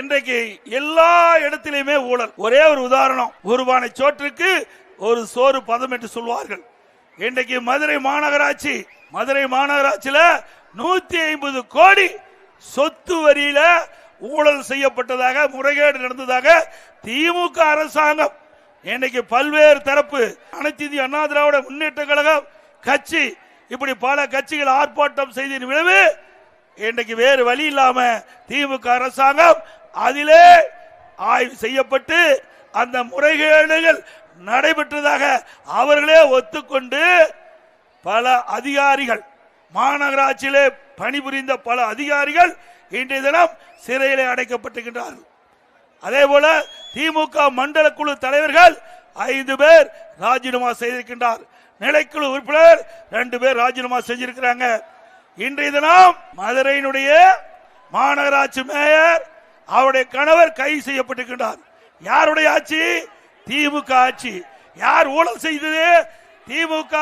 இன்றைக்கு எல்லா இடத்திலுமே ஊழல். ஒரே ஒரு உதாரணம், ஒரு பானை சோற்றுக்கு ஒரு சோறு பதம் என்று சொல்வார்கள். இன்றைக்கு மதுரை மாநகராட்சியில 150 கோடி சொத்து வரியில ஊழல் செய்யப்பட்டதாக, முறைகேடு நடந்ததாக திமுக அரசாங்கம் இன்னைக்கு பல்வேறு தரப்பு, அனைத்து இந்திய அண்ணா திராவிட முன்னேற்ற கழகம் கட்சி, இப்படி பல கட்சிகள் ஆர்ப்பாட்டம் செய்த விளைவு இன்றைக்கு வேறு வழி இல்லாம திமுக அரசாங்கம் அதிலே ஆய்வு செய்யப்பட்டு அந்த முறைகேடுகள் நடைபெற்றதாக அவர்களே ஒத்துக்கொண்டு பல அதிகாரிகள், மாநகராட்சியிலே பணிபுரிந்த பல அதிகாரிகள் இன்றைய தினம் சிறையிலே அடைக்கப்பட்டிருக்கின்றார்கள். அதே போல திமுக மண்டல குழு தலைவர்கள் 5 பேர் ராஜினாமா செய்திருக்கின்றார். நிலைக்குழு உறுப்பினர் 2 பேர் ராஜினாமா செஞ்சிருக்கிறாங்க. இன்றைய தினம் மதுரையினுடைய மாநகராட்சி மேயர், அவருடைய கணவர் கைது செய்யப்பட்டிருக்கின்றார். யாருடைய ஆட்சி? திமுக ஆட்சி. யார் ஊழல் செய்தது? திமுக.